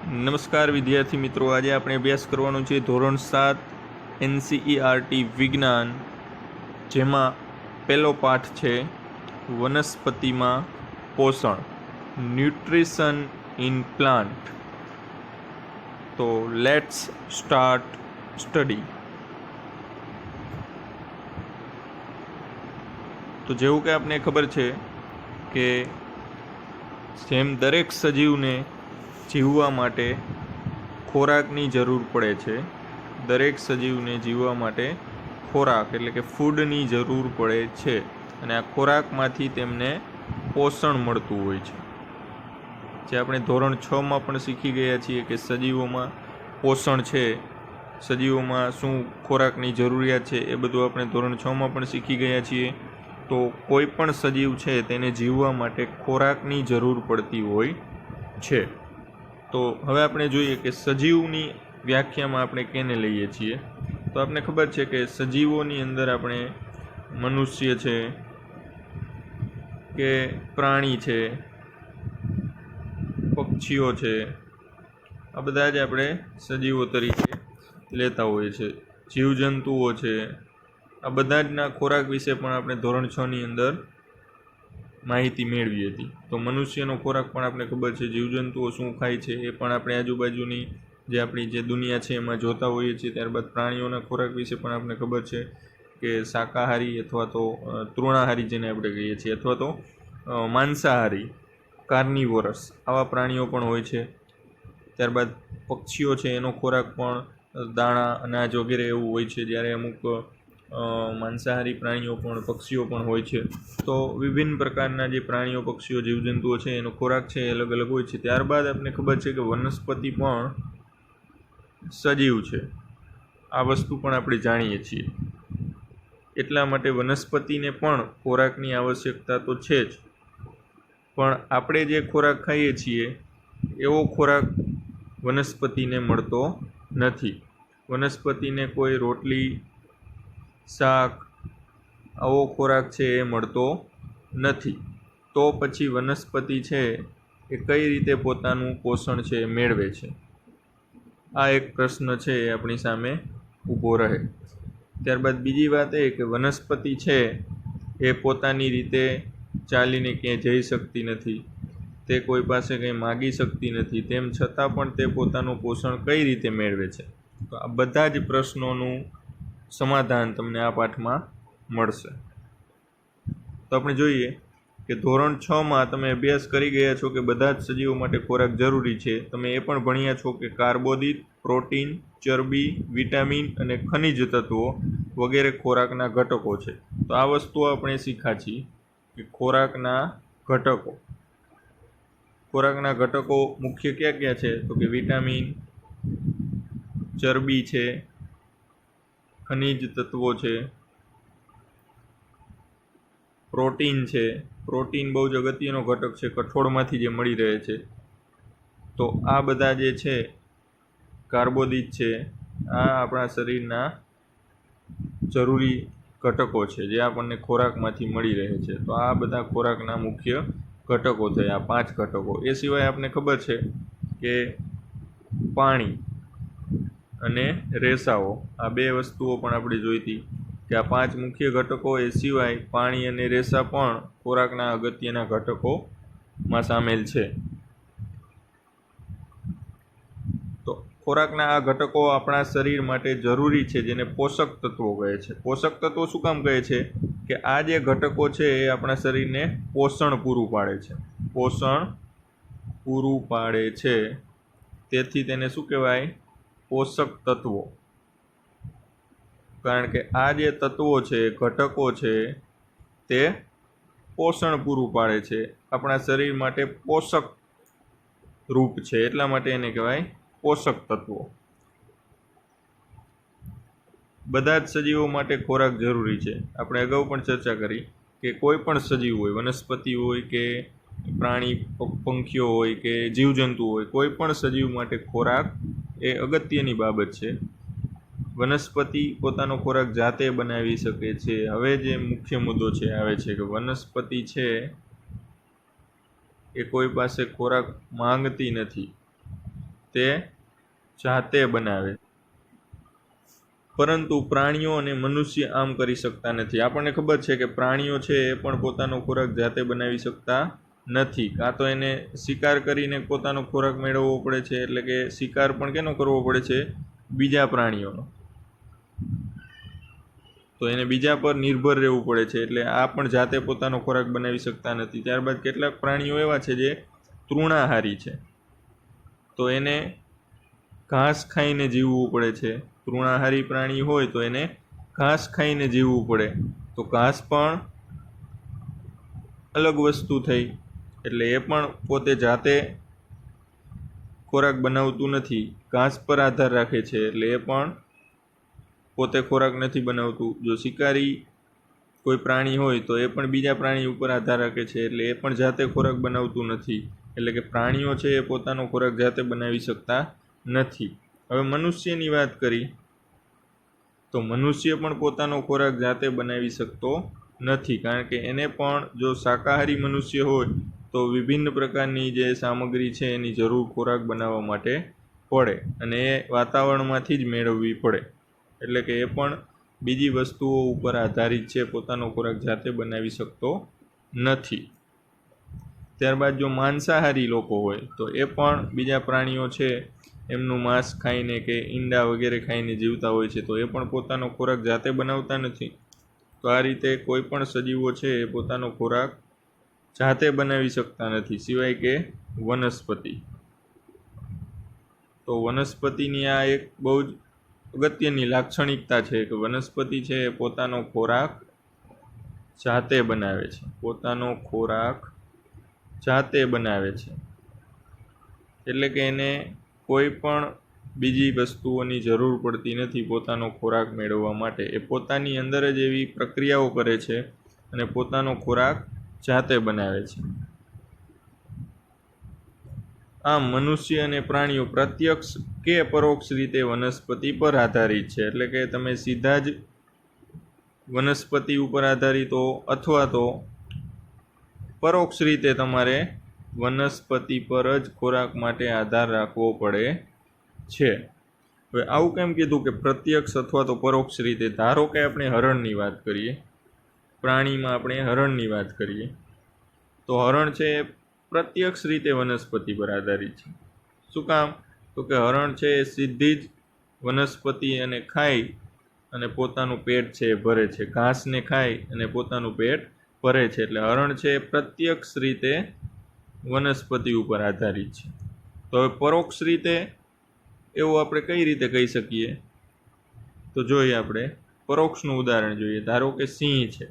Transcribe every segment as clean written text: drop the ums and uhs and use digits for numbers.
નમસ્કાર વિદ્યાર્થી મિત્રો, આજે આપણે અભ્યાસ કરવાનો છે ધોરણ 7 NCERT વિજ્ઞાન, જેમાં પહેલો પાઠ છે વનસ્પતિમાં પોષણ, ન્યુટ્રિશન ઇન પ્લાન્ટ. તો લેટ્સ સ્ટાર્ટ સ્ટડી. તો જેવું કે આપને ખબર છે કે જેમ દરેક સજીવને જીવવા માટે ખોરાકની જરૂર પડે છે, દરેક સજીવને જીવવા માટે ખોરાક એટલે કે ફૂડની જરૂર પડે છે, અને આ ખોરાકમાંથી તેમને પોષણ મળતું હોય છે. જે આપણે ધોરણ 6માં પણ શીખી ગયા છીએ કે સજીવોમાં પોષણ છે, સજીવોમાં શું ખોરાકની જરૂરિયાત છે, એ બધું આપણે ધોરણ 6માં પણ શીખી ગયા છીએ. તો કોઈ પણ સજીવ છે તેને જીવવા માટે ખોરાકની જરૂર પડતી હોય છે. તો હવે આપણે જોઈએ કે સજીવની વ્યાખ્યામાં આપણે કેને લઈએ છીએ. તો આપણે ખબર છે કે સજીવોની અંદર આપણે મનુષ્ય છે કે પ્રાણી છે, પક્ષીઓ છે, આ બધા જ આપણે સજીવો તરીકે લેતા હોઈએ છીએ. જીવજંતુઓ છે, આ બધા જના ખોરાક વિશે પણ આપણે ધોરણ 6ની અંદર માહિતી મેળવી હતી. તો મનુષ્યનો ખોરાક પણ આપણે ખબર છે, જીવજંતુઓ શું ખાય છે એ પણ આપણે આજુબાજુની જે આપણી જે દુનિયા છે એમાં જોતા હોઈએ છીએ. ત્યારબાદ પ્રાણીઓના ખોરાક વિશે પણ આપણે ખબર છે કે શાકાહારી અથવા તો તૃણાહારી જેને આપણે કહીએ છીએ, અથવા તો માંસાહારી, કાર્નિવોરસ, આવા પ્રાણીઓ પણ હોય છે. ત્યારબાદ પક્ષીઓ છે, એનો ખોરાક પણ દાણા, અનાજ વગેરે એવું હોય છે, જ્યારે અમુક માંસાહારી પ્રાણીઓ પણ, પક્ષીઓ પણ હોય છે. તો વિભિન્ન પ્રકારના જે પ્રાણીઓ, પક્ષીઓ, જીવજંતુઓ છે એનો ખોરાક છે એ અલગ અલગ હોય છે. ત્યારબાદ આપણે ખબર છે કે વનસ્પતિ પણ સજીવ છે, આ વસ્તુ પણ આપણે જાણીએ છીએ. એટલા માટે વનસ્પતિને પણ ખોરાકની આવશ્યકતા તો છે જ, પણ આપણે જે ખોરાક ખાઈએ છીએ એવો ખોરાક વનસ્પતિને મળતો નથી. વનસ્પતિને કોઈ રોટલી, શાક, આવો ખોરાક છે એ મળતો નથી. તો પછી વનસ્પતિ છે એ કઈ રીતે પોતાનું પોષણ છે એ મેળવે છે? આ એક પ્રશ્ન છે એ આપણી સામે ઊભો રહે. ત્યારબાદ બીજી વાત એ કે વનસ્પતિ છે એ પોતાની રીતે ચાલીને ક્યાંય જઈ શકતી નથી, તે કોઈ પાસે કંઈ માગી શકતી નથી, તેમ છતાં પણ તે પોતાનું પોષણ કઈ રીતે મેળવે છે? તો આ બધા જ પ્રશ્નોનું સમાધાન તમને આ પાઠમાં મળશે. તો આપણે જોઈએ કે ધોરણ 6માં તમે અભ્યાસ કરી ગયા છો કે બધા જ સજીવો માટે ખોરાક જરૂરી છે. તમે એ પણ ભણ્યા છો કે કાર્બોદિત, પ્રોટીન, ચરબી, વિટામિન અને ખનિજ તત્વો વગેરે ખોરાકના ઘટકો છે. તો આ વસ્તુઓ આપણે શીખ્યા છીએ કે ખોરાકના ઘટકો. ખોરાકના ઘટકો મુખ્ય ક્યાં ક્યાં છે? તો કે વિટામિન, ચરબી છે, ખનિજ તત્વો છે, પ્રોટીન છે. પ્રોટીન બહુ જ અગત્યનો ઘટક છે, કઠોળમાંથી જે મળી રહે છે. તો આ બધા જે છે કાર્બોદિત છે, આ આપણા શરીરના જરૂરી ઘટકો છે જે આપણને ખોરાકમાંથી મળી રહે છે. તો આ બધા ખોરાકના મુખ્ય ઘટકો થયા, 5 ઘટકો. એ સિવાય આપણને ખબર છે કે પાણી અને રેસાઓ, આ 2 વસ્તુઓ પણ આપણે જોઈ હતી કે આ 5 મુખ્ય ઘટકો એ સિવાય પાણી અને રેસા પણ ખોરાકના અગત્યના ઘટકોમાં સામેલ છે. તો ખોરાકના આ ઘટકો આપણા શરીર માટે જરૂરી છે, જેને પોષક તત્વો કહે છે. પોષક તત્વો શું કામ કહે છે? કે આ જે ઘટકો છે એ આપણા શરીરને પોષણ પૂરું પાડે છે, પોષણ પૂરું પાડે છે. તેથી તેને શું કહેવાય? પોષક તત્વો. કારણ કે આ જે તત્વો છે, ઘટકો છે, તે પોષણ પૂરું પાડે છે, આપણા શરીર માટે પોષક રૂપ છે, એટલા માટે એને કહેવાય પોષક તત્વો. બધા જ સજીવો માટે ખોરાક જરૂરી છે. આપણે અગાઉ પણ ચર્ચા કરી કે કોઈ પણ સજીવ હોય, વનસ્પતિ હોય કે પ્રાણી, પંખીઓ હોય કે જીવજંતુ હોય, કોઈ પણ સજીવ માટે ખોરાક એ અગત્યની બાબત છે. વનસ્પતિ પોતાનો ખોરાક જાતે બનાવી શકે છે. હવે જે મુખ્ય મુદ્દો છે આવે છે કે વનસ્પતિ છે એ કોઈ પાસે ખોરાક માંગતી નથી. તે જાતે બનાવે, પરંતુ પ્રાણીઓ અને મનુષ્ય આમ કરી શકતા નથી. આપણને ખબર છે કે પ્રાણીઓ છે એ પણ પોતાનો ખોરાક જાતે બનાવી શકતા નથી. કાં તો એને શિકાર કરીને પોતાનો ખોરાક મેળવવો પડે છે, એટલે કે શિકાર પણ કેનો કરવો પડે છે? બીજા પ્રાણીઓનો. તો એને બીજા પર નિર્ભર રહેવું પડે છે, એટલે આ પણ જાતે પોતાનો ખોરાક બનાવી શકતા નથી. ત્યારબાદ કેટલાક પ્રાણીઓ એવા છે જે તૃણાહારી છે, તો એને ઘાસ ખાઈને જીવવું પડે છે. તૃણાહારી પ્રાણી હોય તો એને ઘાસ ખાઈને જીવવું પડે. તો ઘાસ પણ અલગ વસ્તુ થઈ, એટલે એ પણ પોતે જાતે ખોરાક બનાવતું નથી, ઘાસ પર આધાર રાખે છે, એટલે એ પણ પોતે ખોરાક નથી બનાવતું. જો શિકારી કોઈ પ્રાણી હોય તો એ પણ બીજા પ્રાણી ઉપર આધાર રાખે છે, એટલે એ પણ જાતે ખોરાક બનાવતું નથી. એટલે કે પ્રાણીઓ છે એ પોતાનો ખોરાક જાતે બનાવી શકતા નથી. હવે મનુષ્યની વાત કરી તો મનુષ્ય પણ પોતાનો ખોરાક જાતે બનાવી શકતો નથી, કારણ કે એને પણ જો શાકાહારી મનુષ્ય હોય તો વિભિન્ન પ્રકારની જે સામગ્રી છે એની જરૂર ખોરાક બનાવવા માટે પડે, અને એ વાતાવરણમાંથી જ મેળવવી પડે. એટલે કે એ પણ બીજી વસ્તુઓ ઉપર આધારિત છે, પોતાનો ખોરાક જાતે બનાવી શકતો નથી. ત્યારબાદ જો માંસાહારી લોકો હોય તો એ પણ બીજા પ્રાણીઓ છે એમનું માંસ ખાઈને કે ઈંડા વગેરે ખાઈને જીવતા હોય છે, તો એ પણ પોતાનો ખોરાક જાતે બનાવતા નથી. તો આ રીતે કોઈ પણ સજીવો છે એ પોતાનો ખોરાક જાતે બનાવી શકતા નથી, સિવાય કે વનસ્પતિ. તો વનસ્પતિની આ એક બહુ જ અગત્યની લાક્ષણિકતા છે કે વનસ્પતિ છે એ પોતાનો ખોરાક જાતે બનાવે છે, પોતાનો ખોરાક જાતે બનાવે છે. એટલે કે એને કોઈ પણ બીજી વસ્તુઓની જરૂર પડતી નથી પોતાનો ખોરાક મેળવવા માટે. એ પોતાની અંદર જ એવી પ્રક્રિયાઓ કરે છે અને પોતાનો ખોરાક જાતે બનાવે છે. આમ મનુષ્ય અને પ્રાણીઓ પ્રત્યક્ષ કે પરોક્ષ રીતે વનસ્પતિ પર આધારિત છે. એટલે કે તમે સીધા જ વનસ્પતિ ઉપર આધારિત હો અથવા તો પરોક્ષ રીતે તમારે વનસ્પતિ પર જ ખોરાક માટે આધાર રાખવો પડે છે. હવે આવું કેમ કીધું કે પ્રત્યક્ષ અથવા તો પરોક્ષ રીતે? ધારો કે આપણે હરણની વાત કરીએ, પ્રાણીમાં આપણે હરણની વાત કરીએ, તો હરણ છે પ્રત્યક્ષ રીતે વનસ્પતિ પર આધારિત છે. શું કામ? તો કે હરણ છે એ સીધી જ વનસ્પતિ અને ખાઈ અને પોતાનું પેટ છે એ ભરે છે, ઘાસને ખાઈ અને પોતાનું પેટ ભરે છે. એટલે હરણ છે એ પ્રત્યક્ષ રીતે વનસ્પતિ ઉપર આધારિત છે. તો હવે પરોક્ષ રીતે એવું આપણે કઈ રીતે કહી શકીએ? તો જોઈએ આપણે પરોક્ષનું ઉદાહરણ જોઈએ. ધારો કે સિંહ છે,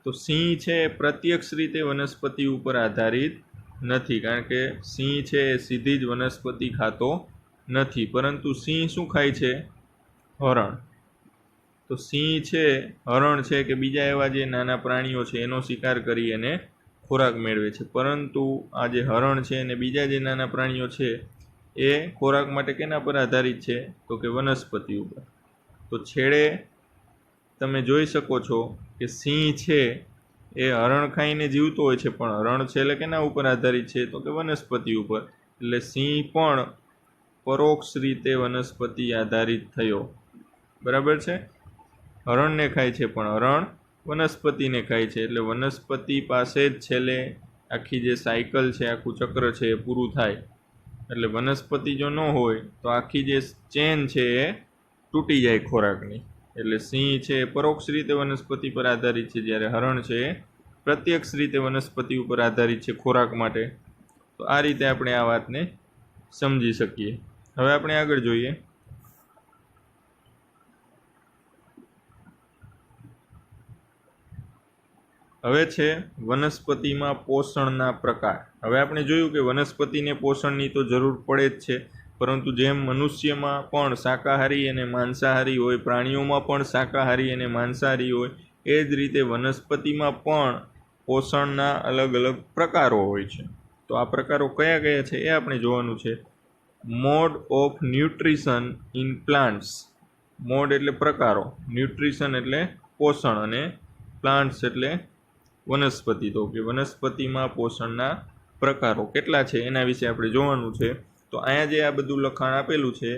તો સિંહ છે એ પ્રત્યક્ષ રીતે વનસ્પતિ ઉપર આધારિત નથી, કારણ કે સિંહ છે એ સીધી જ વનસ્પતિ ખાતો નથી, પરંતુ સિંહ શું ખાય છે? હરણ. તો સિંહ છે, હરણ છે કે બીજા એવા જે નાના પ્રાણીઓ છે એનો શિકાર કરી અને ખોરાક મેળવે છે, પરંતુ આ જે હરણ છે અને બીજા જે નાના પ્રાણીઓ છે એ ખોરાક માટે કેના પર આધારિત છે? તો કે વનસ્પતિ ઉપર. તો છેડે તમે જોઈ શકો છો કે સિંહ છે એ હરણ ખાઈને જીવતો હોય છે, પણ હરણ છે એટલે કેના ઉપર આધારિત છે? તો કે વનસ્પતિ ઉપર. એટલે સિંહ પણ પરોક્ષ રીતે વનસ્પતિ આધારિત થયો. બરાબર છે? હરણને ખાય છે પણ હરણ વનસ્પતિને ખાય છે, એટલે વનસ્પતિ પાસે જ છેલ્લે આખી જે સાયકલ છે, આખું ચક્ર છે એ પૂરું થાય. એટલે વનસ્પતિ જો ન હોય તો આખી જે ચેન છે એ તૂટી જાય ખોરાકની. એટલે સિંહ છે એ પરોક્ષ રીતે વનસ્પતિ પર આધારિત છે, જ્યારે હરણ છે એ પ્રત્યક્ષ રીતે વનસ્પતિ ઉપર આધારિત છે ખોરાક માટે. તો આ રીતે આપણે આ વાતને સમજી શકીએ. હવે આપણે આગળ જોઈએ. હવે છે વનસ્પતિમાં પોષણના પ્રકાર. હવે આપણે જોયું કે વનસ્પતિને પોષણની તો જરૂર પડે જ છે, પરંતુ જેમ મનુષ્યમાં પણ શાકાહારી અને માંસાહારી હોય, પ્રાણીઓમાં પણ શાકાહારી અને માંસાહારી હોય, એ જ રીતે વનસ્પતિમાં પણ પોષણના અલગ અલગ પ્રકારો હોય છે. તો આ પ્રકારો કયા કયા છે એ આપણે જોવાનું છે. Mode of nutrition in plants. Mode એટલે પ્રકારો, ન્યુટ્રિશન એટલે પોષણ, અને પ્લાન્ટ્સ એટલે વનસ્પતિ. તો કે વનસ્પતિમાં પોષણના પ્રકારો કેટલા છે એના વિશે આપણે જોવાનું છે. તો અહીંયા જે આ બધું લખાણ આપેલું છે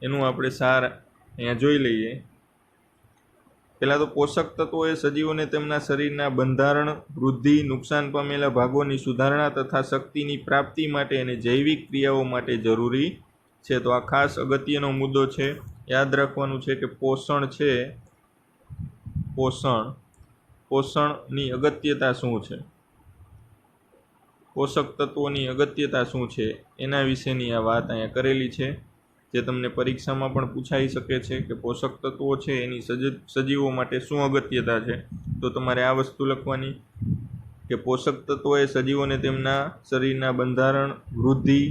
એનું આપણે સાર અહીંયા જોઈ લઈએ. પહેલાં તો પોષક તત્વો એ સજીવોને તેમના શરીરના બંધારણ, વૃદ્ધિ, નુકસાન પામેલા ભાગોની સુધારણા તથા શક્તિની પ્રાપ્તિ માટે અને જૈવિક ક્રિયાઓ માટે જરૂરી છે. તો આ ખાસ અગત્યનો મુદ્દો છે. યાદ રાખવાનું છે કે પોષણ છે, પોષણની અગત્યતા શું છે, પોષક તત્વોની અગત્યતા શું છે એના વિશેની આ વાત અહીંયા કરેલી છે, જે તમને પરીક્ષામાં પણ પૂછાઈ શકે છે કે પોષક તત્વો છે એની સજીવો માટે શું અગત્યતા છે. તો તમારે આ વસ્તુ લખવાની કે પોષક તત્વો એ સજીવોને તેમના શરીરના બંધારણ, વૃદ્ધિ,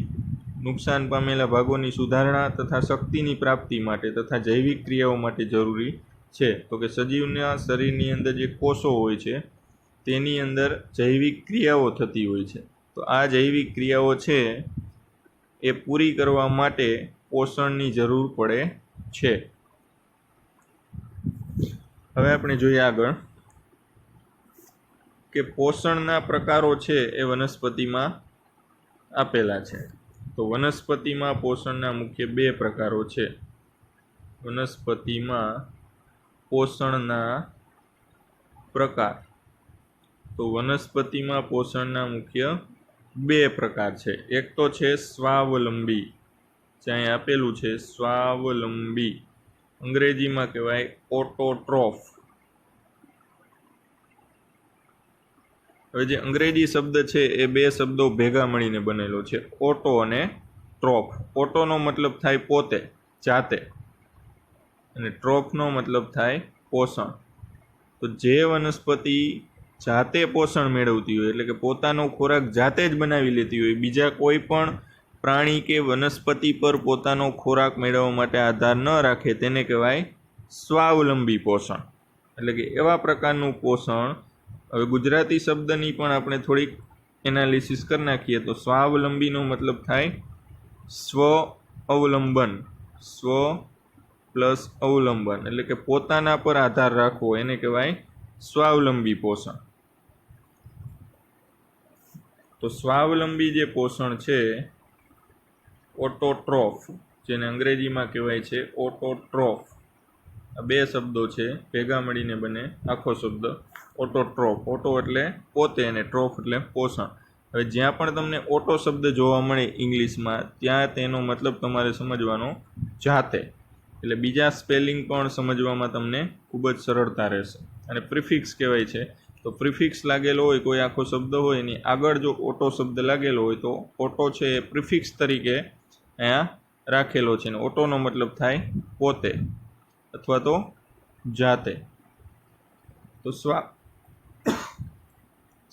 નુકસાન પામેલા ભાગોની સુધારણા તથા શક્તિની પ્રાપ્તિ માટે તથા જૈવિક ક્રિયાઓ માટે જરૂરી છે. તો કે સજીવના શરીરની અંદર જે કોષો હોય છે તેની અંદર જૈવિક ક્રિયાઓ થતી હોય છે. તો આ જૈવિક ક્રિયાઓ છે એ પૂરી કરવા માટે પોષણની જરૂર પડે છે. હવે આપણે જોઈએ આગળ કે પોષણના પ્રકારો છે એ વનસ્પતિમાં આપેલા છે. તો વનસ્પતિમાં પોષણના મુખ્ય 2 પ્રકારો છે. વનસ્પતિમાં પોષણના પ્રકાર. તો વનસ્પતિમાં પોષણના મુખ્ય 2 પ્રકાર છે. એક તો છે સ્વાવલંબી, જ્યાં આપેલું છે સ્વાવલંબી, અંગ્રેજીમાં કહેવાય ઓટોટ્રોફ. હવે જે અંગ્રેજી શબ્દ છે એ 2 શબ્દો ભેગા મળીને બનેલો છે, ઓટો અને ટ્રોફ. ઓટોનો મતલબ થાય પોતે, જાતે, અને ટ્રોફનો મતલબ થાય પોષણ. તો જે વનસ્પતિ જાતે પોષણ મેળવતી હોય, એટલે કે પોતાનો ખોરાક જાતે જ બનાવી લેતી હોય, બીજા કોઈ પણ પ્રાણી કે વનસ્પતિ પર પોતાનો ખોરાક મેળવવા માટે આધાર ન રાખે, તેને કહેવાય સ્વાવલંબી પોષણ. એટલે કે એવા પ્રકારનું પોષણ. હવે ગુજરાતી શબ્દની પણ આપણે થોડીક એનાલિસિસ કરી નાખીએ તો સ્વાવલંબીનો મતલબ થાય સ્વ અવલંબન. સ્વ પ્લસ અવલંબન એટલે કે પોતાના પર આધાર રાખવો, એને કહેવાય સ્વાવલંબી પોષણ. તો સ્વાવલંબી જે પોષણ છે ઓટોટ્રોફ, જેને અંગ્રેજીમાં કહેવાય છે ઓટોટ્રોફ. આ 2 શબ્દો છે ભેગા મળીને બને આખો શબ્દ ઓટોટ્રોફ. ઓટો એટલે પોતે અને ટ્રોફ એટલે પોષણ. હવે જ્યાં પણ તમને ઓટો શબ્દ જોવા મળે ઇંગ્લિશમાં, ત્યાં તેનો મતલબ તમારે સમજવાનો જાતે. એટલે બીજા સ્પેલિંગ પણ સમજવામાં તમને ખૂબ જ સરળતા રહેશે. અને પ્રિફિક્સ કહેવાય છે. તો પ્રિફિક્સ લાગેલો હોય કોઈ આખો શબ્દ હોય એની આગળ જો ઓટો શબ્દ લાગેલો હોય તો ઓટો છે એ પ્રિફિક્સ તરીકે અહીંયા રાખેલો છે. ને ઓટોનો મતલબ થાય પોતે અથવા તો જાતે. તો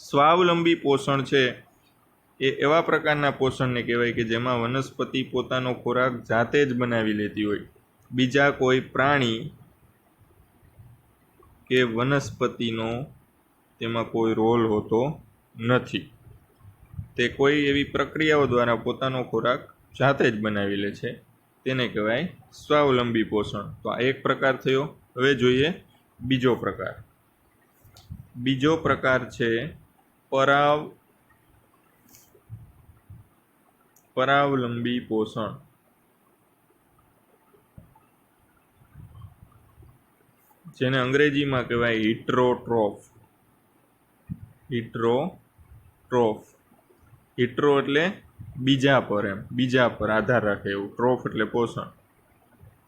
સ્વાવલંબી પોષણ છે એ એવા પ્રકારના પોષણને કહેવાય કે જેમાં વનસ્પતિ પોતાનો ખોરાક જાતે જ બનાવી લેતી હોય, બીજા કોઈ પ્રાણી કે વનસ્પતિનો તેમાં કોઈ રોલ હોતો નથી. તે કોઈ એવી પ્રક્રિયાઓ દ્વારા પોતાનો ખોરાક જાતે જ બનાવી લે છે, તેને કહેવાય સ્વાવલંબી પોષણ. તો આ એક પ્રકાર થયો. હવે જોઈએ બીજો પ્રકાર. બીજો પ્રકાર છે પરાવલંબી પોષણ. જેને અંગ્રેજીમાં કહેવાય હિટ્રોટ્રોફ. હિટ્રોટ્રોફ. હિટ્રો એટલે બીજા પર, એમ બીજા પર આધાર રાખે એવું. ટ્રોફ એટલે પોષણ,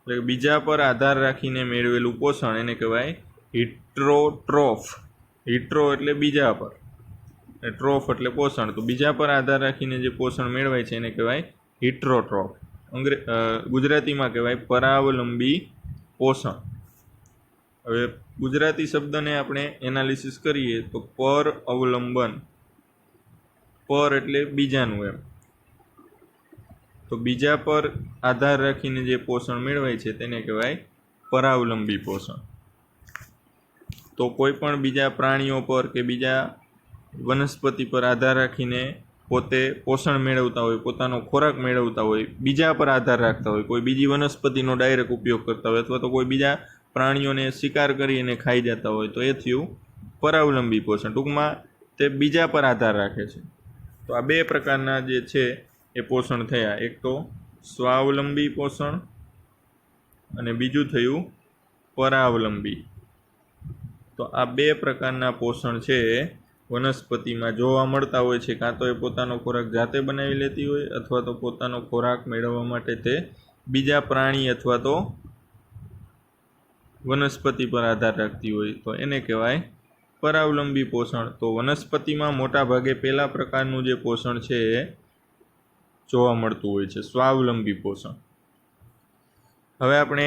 એટલે બીજા પર આધાર રાખીને મેળવેલું પોષણ એને કહેવાય હિટ્રોટ્રોફ. હિટ્રો એટલે બીજા પર, ટ્રોફ એટલે પોષણ. તો બીજા પર આધાર રાખીને જે પોષણ મેળવાય છે એને કહેવાય હિટ્રોટ્રોફ. ગુજરાતીમાં કહેવાય પરાવલંબી પોષણ. હવે ગુજરાતી શબ્દને આપણે એનાલિસિસ કરીએ તો પર અવલંબન. પર એટલે બીજાનું, એમ. તો બીજા પર આધાર રાખીને જે પોષણ મેળવાય છે તેને કહેવાય પરાવલંબી પોષણ. તો કોઈ પણ બીજા પ્રાણીઓ પર કે બીજા વનસ્પતિ પર આધાર રાખીને પોતે પોષણ મેળવતા હોય, પોતાનો ખોરાક મેળવતા હોય, બીજા પર આધાર રાખતા હોય, કોઈ બીજી વનસ્પતિનો ડાયરેક્ટ ઉપયોગ કરતા હોય અથવા તો કોઈ બીજા પ્રાણીઓને શિકાર કરીને ખાઈ જતા હોય, તો એ થયું પરાવલંબી પોષણ. ટૂંકમાં તે બીજા પર આધાર રાખે છે. તો આ 2 પ્રકારના જે છે એ પોષણ થયા. એક તો સ્વાવલંબી પોષણ અને બીજું થયું પરાવલંબી. તો આ બે પ્રકારના પોષણ છે વનસ્પતિમાં જોવા મળતા હોય છે. કાં તો એ પોતાનો ખોરાક જાતે બનાવી લેતી હોય અથવા તો પોતાનો ખોરાક મેળવવા માટે તે બીજા પ્રાણી અથવા તો વનસ્પતિ પર આધાર રાખતી હોય, તો એને કહેવાય પરાવલંબી પોષણ. તો વનસ્પતિમાં મોટા ભાગે પહેલા પ્રકારનું જે પોષણ છે એ જોવા મળતું હોય છે, સ્વાવલંબી પોષણ. હવે આપણે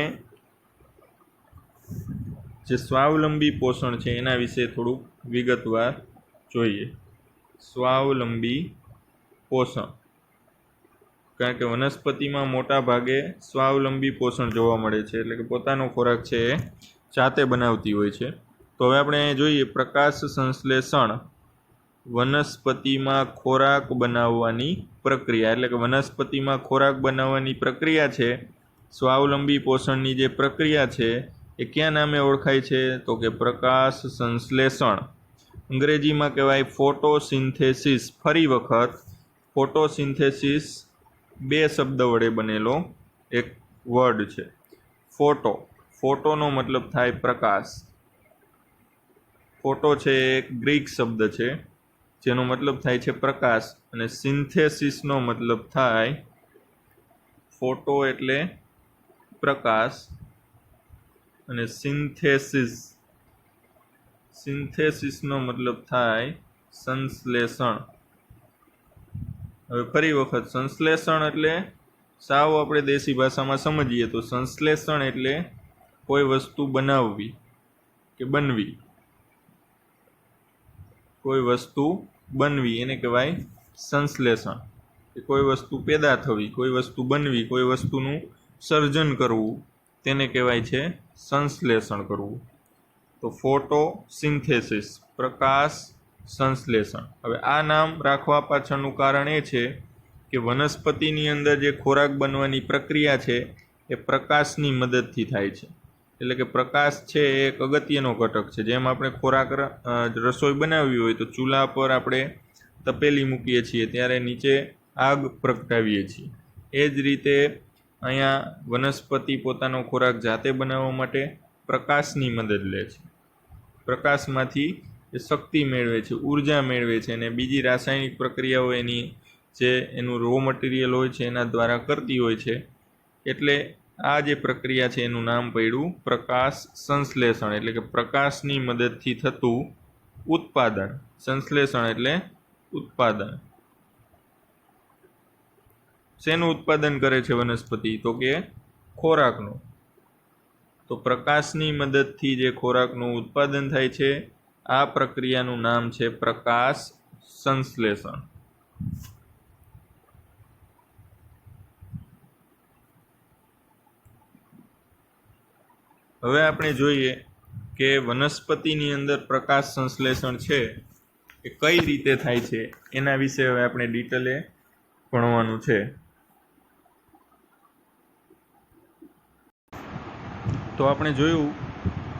જે સ્વાવલંબી પોષણ છે એના વિશે થોડુંક વિગતવાર જોઈએ. સ્વાવલંબી પોષણ, કારણ કે વનસ્પતિમાં મોટા ભાગે સ્વાવલંબી પોષણ જોવા મળે છે, એટલે કે પોતાનો ખોરાક છે એ જાતે બનાવતી હોય છે. તો હવે આપણે જોઈએ પ્રકાશ સંશ્લેષણ વનસ્પતિમાં ખોરાક બનાવવાની પ્રક્રિયા. એટલે કે વનસ્પતિમાં ખોરાક બનાવવાની પ્રક્રિયા છે, સ્વાવલંબી પોષણની જે પ્રક્રિયા છે એ કયા નામે ઓળખાય છે? તો કે પ્રકાશ સંશ્લેષણ. અંગ્રેજીમાં કહેવાય ફોટોસિન્થેસિસ. ફરી વખત ફોટોસિન્થેસિસ બે શબ્દ વડે બનેલો એક વર્ડ છે. ફોટોનો મતલબ થાય પ્રકાશ. ફોટો છે એક ગ્રીક શબ્દ છે જેનો મતલબ થાય છે પ્રકાશ, અને સિન્થેસિસનો મતલબ થાય, ફોટો એટલે પ્રકાશ અને સિન્થેસિસનો મતલબ થાય સંશ્લેષણ. હવે ફરી વખત સંશ્લેષણ એટલે સાવ આપણે દેશી ભાષામાં સમજીએ તો સંશ્લેષણ એટલે કોઈ વસ્તુ બનાવવી કે બનવી. કોઈ વસ્તુ બનવી એને કહેવાય સંશ્લેષણ. કે કોઈ વસ્તુ પેદા થવી, કોઈ વસ્તુ બનવી, કોઈ વસ્તુનું સર્જન કરવું, તેને કહેવાય છે સંશ્લેષણ કરવું. તો ફોટોસિન્થેસિસ, પ્રકાશ સંશ્લેષણ. હવે આ નામ રાખવા પાછળનું કારણ એ છે કે વનસ્પતિની અંદર જે ખોરાક બનવાની પ્રક્રિયા છે એ પ્રકાશની મદદથી થાય છે. એટલે કે પ્રકાશ છે એ એક અગત્યનો ઘટક છે. જેમ આપણે ખોરાક રસોઈ બનાવવી હોય તો ચૂલા પર આપણે તપેલી મૂકીએ છીએ ત્યારે નીચે આગ પ્રગટાવીએ છીએ. એ જ રીતે અહીંયા વનસ્પતિ પોતાનો ખોરાક જાતે બનાવવા માટે પ્રકાશની મદદ લે છે. પ્રકાશમાંથી એ શક્તિ મેળવે છે, ઉર્જા મેળવે છે, અને બીજી રાસાયણિક પ્રક્રિયાઓ એનું રો મટીરિયલ હોય છે એના દ્વારા કરતી હોય છે. એટલે આ જે પ્રક્રિયા છે એનું નામ પડ્યું પ્રકાશ સંશ્લેષણ. એટલે કે પ્રકાશની મદદથી થતું ઉત્પાદન. સંશ્લેષણ એટલે ઉત્પાદન. શેનું ઉત્પાદન કરે છે વનસ્પતિ? તો કે ખોરાકનું. તો પ્રકાશની મદદથી જે ખોરાકનું ઉત્પાદન થાય છે આ પ્રક્રિયાનું નામ છે પ્રકાશ સંશ્લેષણ. હવે આપણે જોઈએ કે વનસ્પતિની અંદર પ્રકાશ સંશ્લેષણ છે એ કઈ રીતે થાય છે એના વિશે હવે આપણે ડિટેલે ભણવાનું છે. તો આપણે જોયું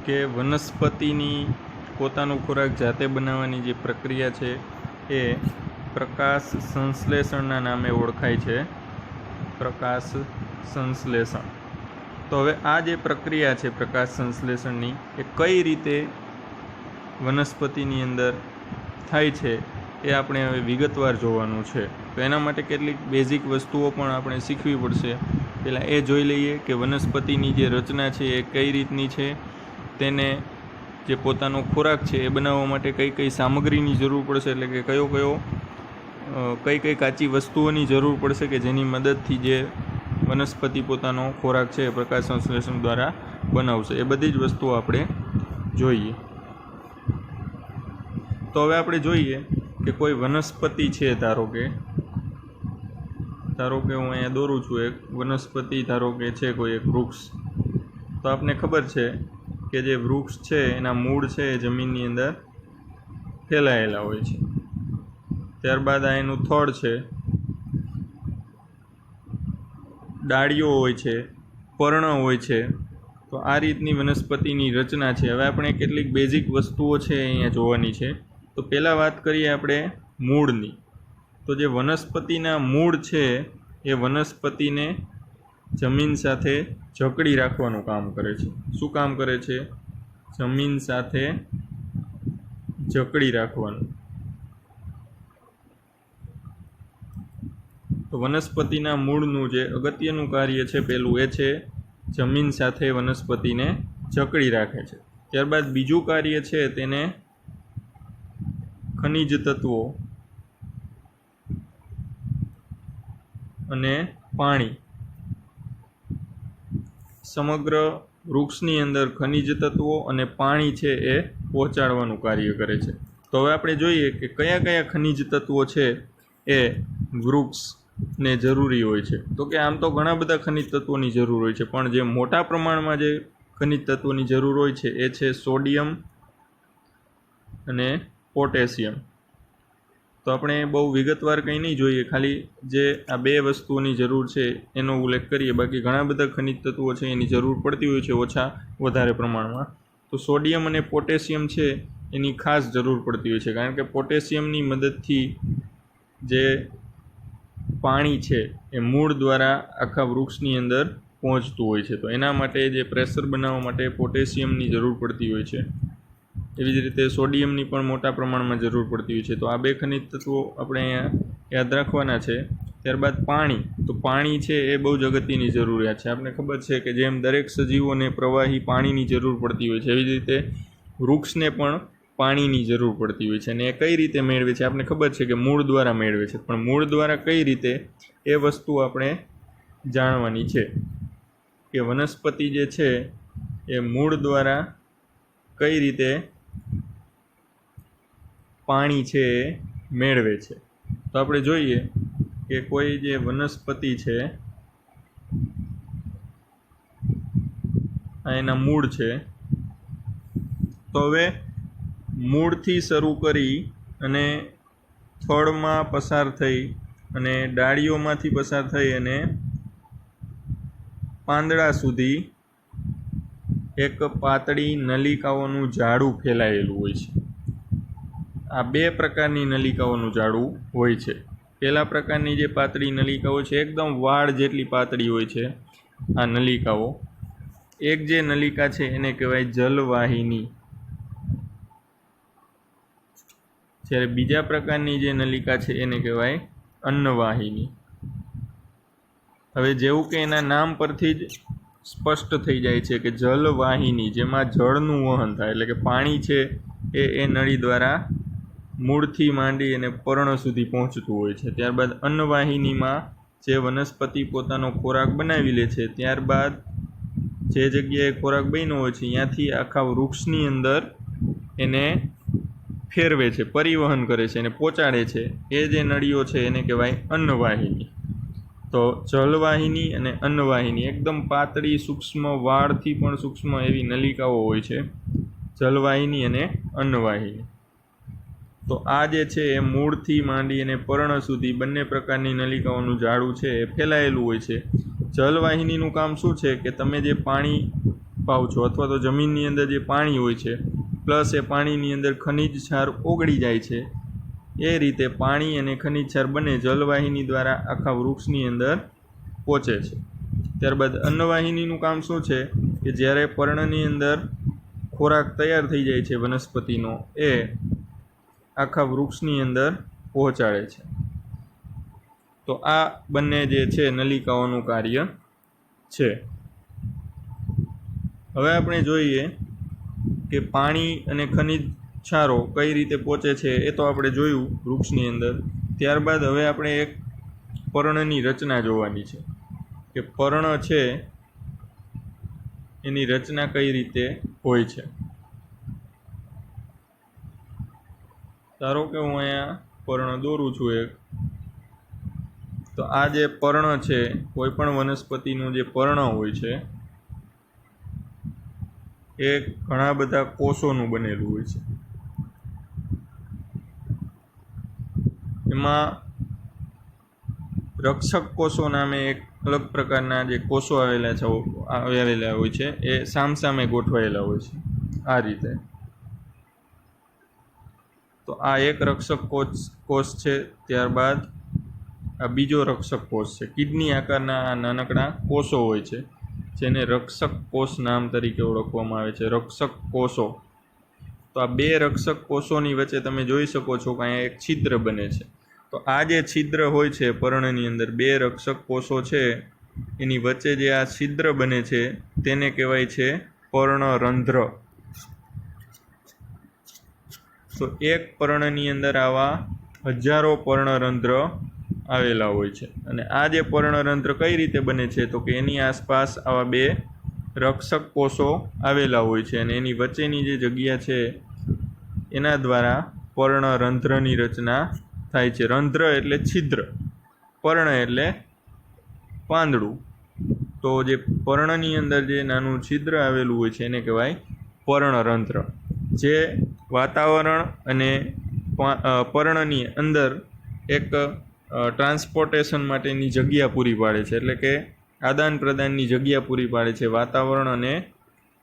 કે વનસ્પતિની પોતાનો ખોરાક જાતે બનાવવાની જે પ્રક્રિયા છે એ પ્રકાશ સંશ્લેષણના નામે ઓળખાય છે, પ્રકાશ સંશ્લેષણ. તો હવે આ જે પ્રક્રિયા છે પ્રકાશ સંશ્લેષણની એ કઈ રીતે વનસ્પતિની અંદર થાય છે એ આપણે હવે વિગતવાર જોવાનું છે. તો એના માટે કેટલીક બેઝિક વસ્તુઓ પણ આપણે શીખવી પડશે. પહેલાં એ જોઈ લઈએ કે વનસ્પતિની જે રચના છે એ કઈ રીતની છે, તેને જે પોતાનો ખોરાક છે એ બનાવવા માટે કઈ કઈ સામગ્રીની જરૂર પડશે, એટલે કે કઈ કઈ કાચી વસ્તુઓની જરૂર પડશે કે જેની મદદથી જે વનસ્પતિ પોતાનો ખોરાક છે પ્રકાશ સંશ્લેષણ દ્વારા બનાવશે. એ બધી જ વસ્તુઓ આપણે જોઈએ. તો હવે આપણે જોઈએ કે કોઈ વનસ્પતિ છે, ધારો કે હું અહીંયા દોરું છું એક વનસ્પતિ, ધારો કે છે કોઈ એક વૃક્ષ. તો આપને ખબર છે કે જે વૃક્ષ છે એના મૂળ છે એ જમીનની અંદર ફેલાયેલા હોય છે. ત્યારબાદ આ એનું થડ છે, ડાળીઓ હોય છે, પર્ણ હોય છે. તો આ રીતની વનસ્પતિની રચના છે. હવે આપણે કેટલીક બેઝિક વસ્તુઓ છે અહીંયા જોવાની છે. તો પહેલાં વાત કરીએ આપણે મૂળની. તો જે વનસ્પતિના મૂળ છે એ વનસ્પતિને જમીન સાથે જકડી રાખવાનું કામ કરે છે. શું કામ કરે છે? જમીન સાથે જકડી રાખવાનું. તો વનસ્પતિના મૂળનું જે અગત્યનું કાર્ય છે પહેલું એ છે જમીન સાથે વનસ્પતિને જકડી રાખે છે. ત્યારબાદ બીજું કાર્ય છે તેને ખનિજ તત્વો અને પાણી, સમગ્ર વૃક્ષની અંદર ખનિજ તત્વો અને પાણી છે એ પહોંચાડવાનું કાર્ય કરે છે. તો હવે આપણે જોઈએ કે કયા કયા ખનિજ તત્વો છે એ વૃક્ષને જરૂરી હોય છે. તો કે આમ તો ઘણા બધા ખનિજ તત્વોની જરૂર હોય છે, પણ જે મોટા પ્રમાણમાં જે ખનિજ તત્વોની જરૂર હોય છે એ છે સોડિયમ અને પોટેશિયમ. તો આપણે બહુ વિગતવાર કંઈ નહીં જોઈએ, ખાલી જે આ બે વસ્તુઓની જરૂર છે એનો ઉલ્લેખ કરીએ. બાકી ઘણા બધા ખનિજ તત્વો છે એની જરૂર પડતી હોય છે ઓછા વધારે પ્રમાણમાં. તો સોડિયમ અને પોટેશિયમ છે એની ખાસ જરૂર પડતી હોય છે, કારણ કે પોટેશિયમની મદદથી જે પાણી છે એ મૂળ દ્વારા આખા વૃક્ષની અંદર પહોંચતું હોય છે. તો એના માટે જે પ્રેશર બનાવવા માટે પોટેશિયમની જરૂર પડતી હોય છે. એવી જ રીતે સોડિયમની પણ મોટા પ્રમાણમાં જરૂર પડતી હોય છે. તો આ બે ખનિજ તત્વો આપણે અહીંયા યાદ રાખવાના છે. ત્યારબાદ પાણી. તો પાણી છે એ બહુ જ અગત્યની જરૂરિયાત છે. આપણે ખબર છે કે જેમ દરેક સજીવોને પ્રવાહી પાણીની જરૂર પડતી હોય છે, એવી જ રીતે વૃક્ષને પણ પાણીની જરૂર પડતી હોય છે. અને એ કઈ રીતે મેળવે છે? આપણે ખબર છે કે મૂળ દ્વારા મેળવે છે, પણ મૂળ દ્વારા કઈ રીતે એ વસ્તુ આપણે જાણવાની છે કે વનસ્પતિ જે છે એ મૂળ દ્વારા કઈ રીતે પાણી છે એ મેળવે છે. તો આપણે જોઈએ કે કોઈ જે વનસ્પતિ છે આ એના મૂળ છે. તો હવે મૂળથી શરૂ કરી અને થડમાં પસાર થઈ અને ડાળીઓમાંથી પસાર થઈ અને પાંદડા સુધી એક પાતળી નલિકાઓનું જાળું ફેલાયેલું હોય છે. આ બે પ્રકારની નલિકાઓનું જાળું હોય છે. પહેલા પ્રકારની જે પાતળી નલિકાઓ છે એકદમ વાળ જેટલી પાતળી હોય છે આ નલિકાઓ. એક જે નલિકા છે એને કહેવાય જલવાહિની. જ્યારે બીજા પ્રકારની જે નલિકા છે એને કહેવાય અન્નવાહિની. હવે જેવું કે એના નામ પરથી જ સ્પષ્ટ થઈ જાય છે કે જલવાહિની, જેમાં જળનું વહન થાય, એટલે કે પાણી છે એ નળી દ્વારા મૂળથી માંડી અને પર્ણ સુધી પહોંચતું હોય છે. ત્યારબાદ અન્નવાહિનીમાં જે વનસ્પતિ પોતાનો ખોરાક બનાવી લે છે, ત્યારબાદ જે જગ્યાએ ખોરાક બન્યો હોય છે ત્યાંથી આખા વૃક્ષની અંદર એને ફેરવે છે, પરિવહન કરે છે અને પહોંચાડે છે. એ જે નળીઓ છે એને કહેવાય અન્નવાહિની. તો જલવાહિની અને અન્નવાહિની એકદમ પાતળી સૂક્ષ્મ વાળથી પણ સૂક્ષ્મ એવી નલિકાઓ હોય છે, જલવાહિની અને અન્નવાહિની. તો આ જે છે એ મૂળથી માંડી અને પર્ણ સુધી બંને પ્રકારની નલિકાઓનું જાળું છે એ ફેલાયેલું હોય છે. જલવાહિનીનું કામ શું છે કે તમે જે પાણી પાવ છો અથવા તો જમીનની અંદર જે પાણી હોય છે પ્લસ એ પાણીની અંદર ખનિજ ક્ષાર ઓગળી જાય છે, એ રીતે પાણી અને ખનિજ ક્ષાર બંને જલવાહિની દ્વારા આખા વૃક્ષની અંદર પહોંચે છે. ત્યારબાદ અન્નવાહિનીનું કામ શું છે કે જ્યારે પર્ણની અંદર ખોરાક તૈયાર થઈ જાય છે વનસ્પતિનો, એ આખા વૃક્ષની અંદર પહોંચાડે છે. તો આ બંને જે છે નલિકાઓનું કાર્ય છે. હવે આપણે જોઈએ કે પાણી અને ખનિજ ક્ષારો કઈ રીતે પહોંચે છે એ તો આપણે જોયું વૃક્ષની અંદર. ત્યારબાદ હવે આપણે એક પર્ણની રચના જોવાની છે કે પર્ણ છે એની રચના કઈ રીતે હોય છે. ધારો કે હું અહીંયા પર્ણ દોરું છું એક. તો આ જે પર્ણ છે, કોઈ પણ વનસ્પતિનું જે પર્ણ હોય છે એ ઘણા બધા કોષોનું બનેલું હોય છે. એમાં રક્ષક કોષો નામે એક અલગ પ્રકારના જે કોષો આવેલા હોય છે એ સામસામે ગોઠવાયેલા હોય છે આ રીતે. તો આ એક રક્ષક કોષ છે. ત્યારબાદ આ બીજો રક્ષક કોષ છે. કિડની આકારના આ નાનકડા કોષો હોય છે જેને રક્ષક કોષ નામ તરીકે ઓળખવામાં આવે છે, રક્ષક કોષો. તો આ બે રક્ષક કોષોની વચ્ચે તમે જોઈ શકો છો કે અહીંયા એક છિદ્ર બને છે. તો આ જે છિદ્ર હોય છે પર્ણની અંદર, બે રક્ષક કોષો છે એની વચ્ચે જે આ છિદ્ર બને છે તેને કહેવાય છે પર્ણરંધ્ર. તો એક પર્ણની અંદર આવા હજારો પર્ણરંધ્ર આવેલા હોય છે. અને આ જે પર્ણરંધ્ર કઈ રીતે બને છે તો કે એની આસપાસ આવા બે રક્ષક કોષો આવેલા હોય છે અને એની વચ્ચેની જે જગ્યા છે એના દ્વારા પર્ણરંધ્રની રચના થાય છે. રંધ્ર એટલે છિદ્ર, પર્ણ એટલે પાંદડું. તો જે પર્ણની અંદર જે નાનું છિદ્ર આવેલું હોય છે એને કહેવાય પર્ણરંધ્ર, જે વાતાવરણ અને પર્ણની અંદર એક ટ્રાન્સપોર્ટેશન માટેની જગ્યા પૂરી પાડે છે, એટલે કે આદાન પ્રદાનની જગ્યા પૂરી પાડે છે વાતાવરણ અને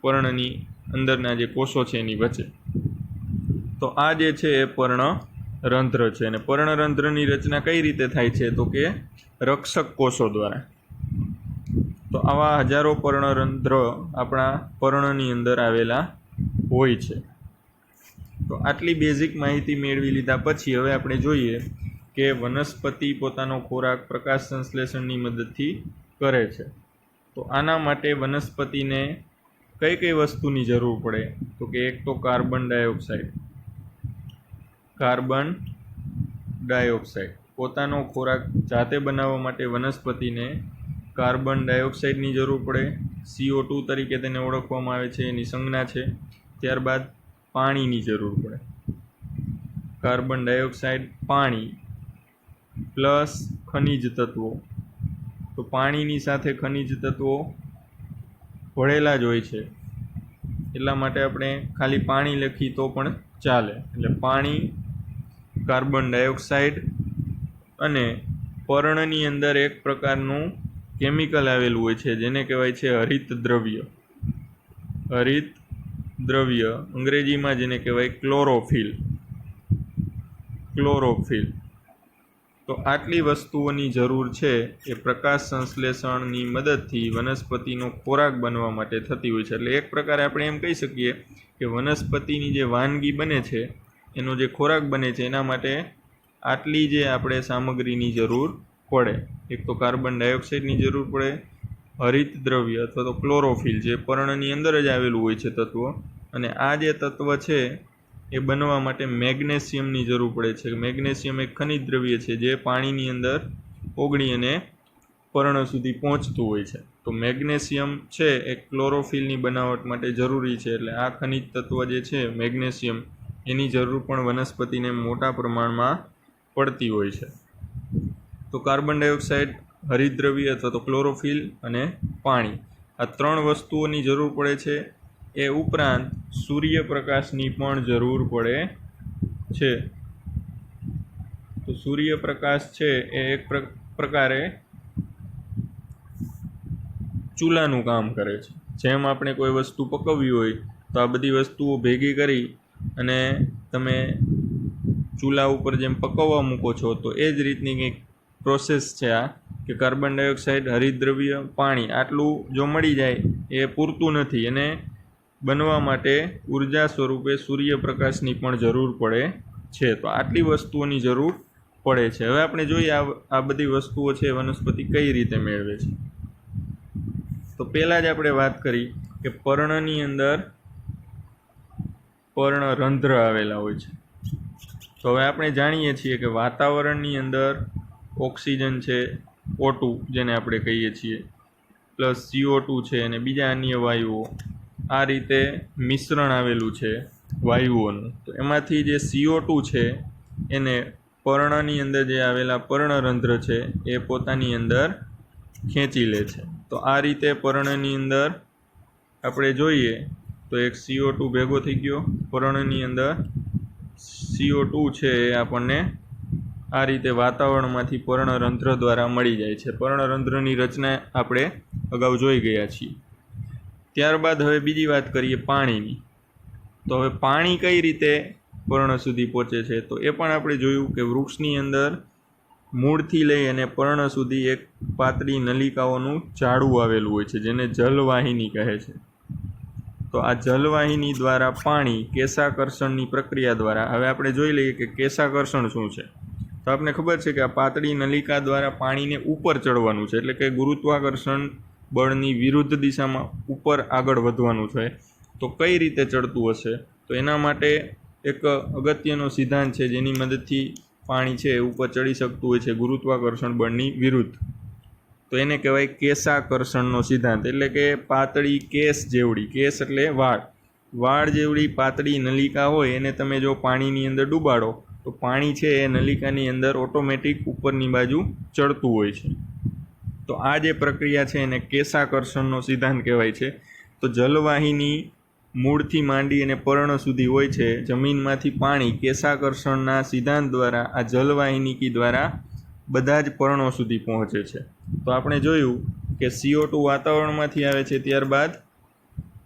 પર્ણની અંદરના જે કોષો છે એની વચ્ચે. તો આ જે છે એ પર્ણરંધ્ર છે. અને પર્ણરંધ્રની રચના કઈ રીતે થાય છે તો કે રક્ષક કોષો દ્વારા. તો આવા હજારો પર્ણરંધ્ર આપણા પર્ણની અંદર આવેલા હોય છે. તો આટલી બેઝિક માહિતી મેળવી લીધા પછી હવે આપણે જોઈએ કે વનસ્પતિ પોતાનો ખોરાક પ્રકાશ સંશ્લેષણની મદદથી કરે છે. તો આના માટે વનસ્પતિને કઈ કઈ વસ્તુની જરૂર પડે તો કે એક તો કાર્બન ડાયોક્સાઇડ. પોતાનો ખોરાક જાતે બનાવવા માટે વનસ્પતિને કાર્બન ડાયોક્સાઇડની જરૂર પડે. CO2 તરીકે તેને ઓળખવામાં આવે છે, એની સંજ્ઞા છે. ત્યારબાદ પાણીની જરૂર પડે. કાર્બન ડાયોક્સાઇડ, પાણી પ્લસ ખનિજ તત્વો. તો પાણીની સાથે ખનિજ તત્વો ભળેલા જ હોય છે, એટલા માટે આપણે ખાલી પાણી લખી તો પણ ચાલે. એટલે પાણી, કાર્બન ડાયોક્સાઇડ અને પર્ણની અંદર એક પ્રકારનું કેમિકલ આવેલું હોય છે જેને કહેવાય છે હરિત દ્રવ્ય. અંગ્રેજીમાં જેને કહેવાય ક્લોરોફિલ. તો આટલી વસ્તુઓની જરૂર છે એ પ્રકાશ સંશ્લેષણની મદદથી વનસ્પતિનો ખોરાક બનવા માટે થતી હોય છે. એટલે એક પ્રકારે આપણે એમ કહી શકીએ કે વનસ્પતિની જે વાનગી બને છે, એનો જે ખોરાક બને છે એના માટે આટલી જે આપણે સામગ્રીની જરૂર પડે. એક તો કાર્બન ડાયોક્સાઇડની જરૂર પડે, હરિત દ્રવ્ય અથવા તો ક્લોરોફિલ જે પર્ણની અંદર જ આવેલું હોય છે તત્વ, અને આ જે તત્વ છે એ બનવા માટે મેગ્નેશિયમની જરૂર પડે છે. મેગ્નેશિયમ એક ખનિજ દ્રવ્ય છે જે પાણીની અંદર ઓગળી અને પર્ણ સુધી પહોંચતું હોય છે. તો મેગ્નેશિયમ છે એ ક્લોરોફિલની બનાવટ માટે જરૂરી છે. એટલે આ ખનિજ તત્વ જે છે મેગ્નેશિયમ, એની જરૂર પણ વનસ્પતિને મોટા પ્રમાણમાં પડતી હોય છે. તો કાર્બન ડાયોક્સાઇડ, હરિતદ્રવ્ય અથવા તો ક્લોરોફિલ અને પાણી, આ ત્રણ વસ્તુઓની જરૂર પડે છે. એ ઉપરાંત સૂર્યપ્રકાશની પણ જરૂર પડે છે. તો સૂર્યપ્રકાશ છે એ એક પ્રકારે ચૂલાનું કામ કરે છે. જેમ આપણે કોઈ વસ્તુ પકવવી હોય તો આ બધી વસ્તુઓ ભેગી કરી અને તમે ચૂલા ઉપર જેમ પકવવા મૂકો છો, તો એ જ રીતની કંઈક પ્રોસેસ છે આ, કે કાર્બન ડાયોક્સાઇડ, હરિતદ્રવ્ય, પાણી આટલું જો મળી જાય એ પૂરતું નથી, અને બનવા માટે ઉર્જા સ્વરૂપે સૂર્યપ્રકાશની પણ જરૂર પડે છે. તો આટલી વસ્તુઓની જરૂર પડે છે. હવે આપણે જોઈએ આ બધી વસ્તુઓ છે વનસ્પતિ કઈ રીતે મેળવે છે. તો પહેલાં જ આપણે વાત કરી કે પર્ણની અંદર પર્ણરંધ્ર આવેલા હોય છે. તો હવે આપણે જાણીએ છીએ કે વાતાવરણની અંદર ઓક્સિજન છે, O2 જેને આપણે કહીએ છીએ, પ્લસ CO2 છે અને બીજા અન્ય વાયુઓ, આ રીતે મિશ્રણ આવેલું છે વાયુઓનું. તો એમાંથી જે CO2 છે એને પર્ણની અંદર જે આવેલા પર્ણરંધ્ર છે એ પોતાની અંદર ખેંચી લે છે. તો આ રીતે પર્ણની અંદર આપણે જોઈએ તો એક CO2 ભેગો થઈ ગયો પર્ણની અંદર. CO2 છે એ આપણને આ રીતે વાતાવરણમાંથી પર્ણરંધ્ર દ્વારા મળી જાય છે. પર્ણરંધ્રની રચના આપણે અગાઉ જોઈ ગયા છીએ. ત્યારબાદ હવે બીજી વાત કરીએ પાણીની. તો હવે પાણી કઈ રીતે પર્ણ સુધી પહોંચે છે, તો એ પણ આપણે જોયું કે વૃક્ષની અંદર મૂળથી લઈ અને પર્ણ સુધી એક પાતળી નલિકાઓનું જાળું આવેલું હોય છે, જેને જલવાહિની કહે છે. તો આ જલવાહિની દ્વારા પાણી કેશાકર્ષણની પ્રક્રિયા દ્વારા, હવે આપણે જોઈ લઈએ કે કેશાકર્ષણ શું છે. તો આપણને ખબર છે કે આ પાતળી નલિકા દ્વારા પાણીને ઉપર ચડવાનું છે, એટલે કે ગુરુત્વાકર્ષણ બળની વિરુદ્ધ દિશામાં ઉપર આગળ વધવાનું છે. તો કઈ રીતે ચડતું હશે? તો એના માટે એક અગત્યનો સિદ્ધાંત છે જેની મદદથી પાણી છે એ ઉપર ચડી શકતું હોય છે ગુરુત્વાકર્ષણ બળની વિરુદ્ધ. તો એને કહેવાય કેશાકર્ષણનો સિદ્ધાંત. એટલે કે પાતળી કેસ જેવડી, કેસ એટલે વાળ જેવડી પાતળી નલિકા હોય એને તમે જો પાણીની અંદર ડૂબાડો તો પાણી છે એ નલિકાની અંદર ઓટોમેટિક ઉપરની બાજુ ચડતું હોય છે. તો આ જે પ્રક્રિયા છે એને કેશાકર્ષણનો સિદ્ધાંત કહેવાય છે. તો જલવાહિની મૂળથી માંડી અને પર્ણ સુધી હોય છે. જમીનમાંથી પાણી કેશાકર્ષણના સિદ્ધાંત દ્વારા આ જલવાહિનીકી દ્વારા બધા જ પર્ણો સુધી પહોંચે છે. તો આપણે જોયું કે CO2 વાતાવરણમાંથી આવે છે, ત્યારબાદ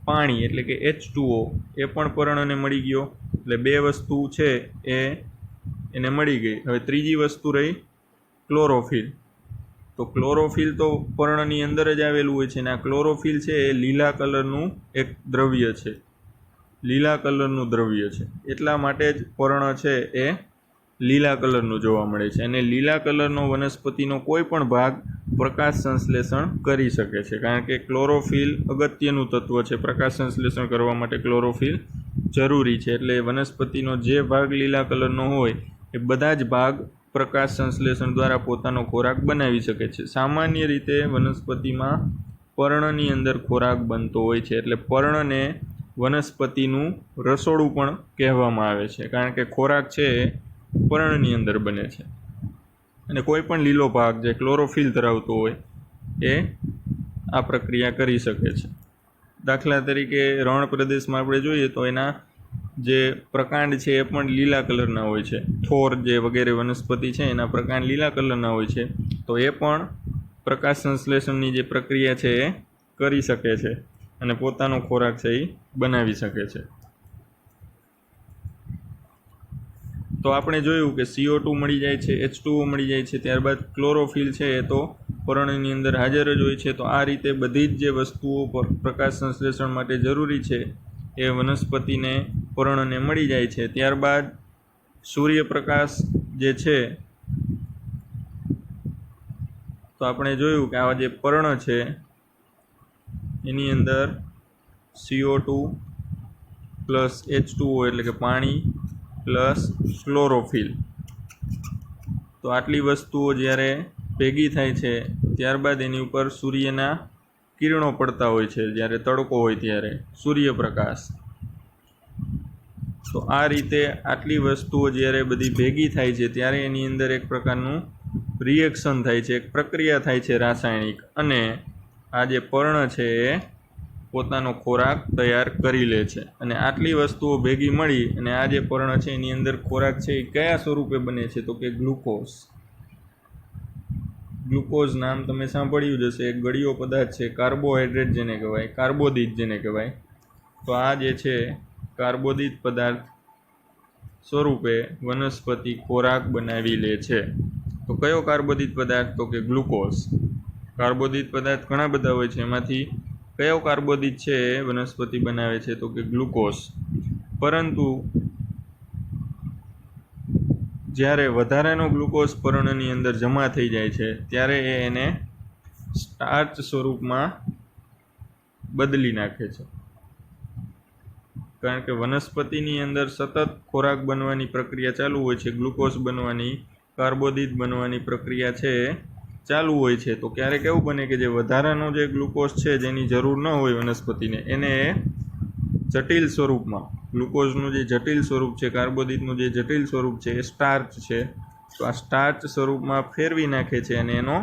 પાણી એટલે કે H2O એ પણ પર્ણને મળી ગયો. એટલે બે વસ્તુ છે એને મળી ગઈ. હવે ત્રીજી વસ્તુ રહી ક્લોરોફિલ. તો ક્લોરોફિલ તો પર્ણની અંદર જ આવેલું હોય છે, અને આ ક્લોરોફિલ છે એ લીલા કલરનું એક દ્રવ્ય છે, લીલા કલરનું દ્રવ્ય છે. એટલા માટે જ પર્ણ છે એ લીલા કલરનું જોવા મળે છે. અને લીલા કલરનો વનસ્પતિનો કોઈ પણ ભાગ પ્રકાશ સંશ્લેષણ કરી શકે છે, કારણ કે ક્લોરોફિલ અગત્યનું તત્વ છે. પ્રકાશ સંશ્લેષણ કરવા માટે ક્લોરોફિલ જરૂરી છે. એટલે વનસ્પતિનો જે ભાગ લીલા કલરનો હોય એ બધા જ ભાગ પ્રકાશ સંશ્લેષણ દ્વારા પોતાનો ખોરાક બનાવી શકે છે. સામાન્ય રીતે વનસ્પતિમાં પર્ણની અંદર ખોરાક બનતો હોય છે. એટલે પર્ણને વનસ્પતિનું રસોડું પણ કહેવામાં આવે છે, કારણ કે ખોરાક છે એ પર્ણની અંદર બને છે. અને કોઈ પણ લીલો ભાગ જે ક્લોરોફિલ ધરાવતો હોય એ આ પ્રક્રિયા કરી શકે છે. દાખલા તરીકે રણ પ્રદેશમાં આપણે જોઈએ તો એના જે પ્રકાંડ છે એ પણ લીલા કલરના હોય છે. થોર જે વગેરે વનસ્પતિ છે એના પ્રકાંડ લીલા કલરના હોય છે. તો એ પણ પ્રકાશ સંશ્લેષણની જે પ્રક્રિયા છે એ કરી શકે છે અને પોતાનો ખોરાક છે એ બનાવી શકે છે. તો આપણે જોયું કે CO2 મળી જાય છે, H2O મળી જાય છે, ત્યારબાદ ક્લોરોફિલ છે એ તો પર્ણની અંદર હાજર જ હોય છે. તો આ રીતે બધી જ જે વસ્તુઓ પ્રકાશ સંશ્લેષણ માટે જરૂરી છે એ વનસ્પતિને પર્ણને મળી જાય છે. ત્યારબાદ સૂર્યપ્રકાશ જે છે, તો આપણે જોયું કે આવા જે પર્ણ છે એની અંદર CO2 પ્લસ H2O એટલે કે પાણી પ્લસ ક્લોરોફિલ, તો આટલી વસ્તુઓ જ્યારે ભેગી થાય છે ત્યારબાદ એની ઉપર સૂર્યના કિરણો પડતા હોય છે. જ્યારે તડકો હોય ત્યારે સૂર્યપ્રકાશ. તો આ રીતે આટલી વસ્તુઓ જ્યારે બધી ભેગી થાય છે ત્યારે એની અંદર એક પ્રકારનું રિએક્શન થાય છે, એક પ્રક્રિયા થાય છે રાસાયણિક, અને આ જે પર્ણ છે એ પોતાનો ખોરાક તૈયાર કરી લે છે. અને આટલી વસ્તુઓ ભેગી મળી અને આ જે પર્ણ છે એની અંદર ખોરાક છે એ કયા સ્વરૂપે બને છે? તો કે ગ્લુકોઝ. ગ્લુકોઝ નામ તમે સાંભળ્યું જ હશે. એક ગળ્યો પદાર્થ છે, કાર્બોહાઈડ્રેટ જેને કહેવાય, કાર્બોદિત જેને કહેવાય. તો આ જે છે કાર્બોદિત પદાર્થ સ્વરૂપે વનસ્પતિ ખોરાક બનાવી લે છે. તો કયો કાર્બોદિત પદાર્થ? તો કે ગ્લુકોઝ. કાર્બોદિત પદાર્થ ઘણા બધા હોય છે, એમાંથી કયો કાર્બોદિત છે એ વનસ્પતિ બનાવે છે? તો કે ગ્લુકોઝ. પરંતુ જ્યારે વધારાનો ગ્લુકોઝ પર્ણની અંદર જમા થઈ જાય છે ત્યારે એને સ્ટાર્ચ સ્વરૂપમાં બદલી નાખે છે, કારણ કે વનસ્પતિની અંદર સતત ખોરાક બનવાની પ્રક્રિયા ચાલુ હોય છે, ગ્લુકોઝ બનવાની, કાર્બોદિત બનવાની પ્રક્રિયા છે ચાલુ હોય છે. તો ક્યારેક એવું બને કે જે વધારાનો જે ગ્લુકોઝ છે જેની જરૂર ન હોય વનસ્પતિને, એને જટિલ સ્વરૂપમાં, ગ્લુકોઝનું જે જટિલ સ્વરૂપ છે, કાર્બોદિતનું જે જટિલ સ્વરૂપ છે એ સ્ટાર્ચ છે, તો આ સ્ટાર્ચ સ્વરૂપમાં ફેરવી નાખે છે અને એનો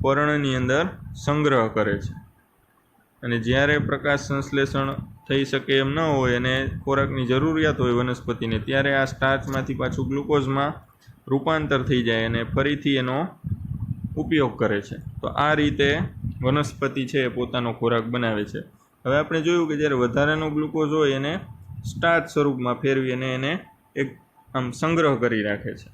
પર્ણની અંદર સંગ્રહ કરે છે. અને જ્યારે પ્રકાશ સંશ્લેષણ થઈ શકે એમ ન હોય અને ખોરાકની જરૂરિયાત હોય વનસ્પતિને, ત્યારે આ સ્ટાર્ચમાંથી પાછું ગ્લુકોઝમાં રૂપાંતર થઈ જાય અને ફરીથી એનો ઉપયોગ કરે છે. તો આ રીતે વનસ્પતિ છે એ પોતાનો ખોરાક બનાવે છે. હવે આપણે જોયું કે જ્યારે વધારાનો ગ્લુકોઝ હોય એને સ્ટાર્ચ સ્વરૂપમાં ફેરવી અને એને એક આમ સંગ્રહ કરી રાખે છે.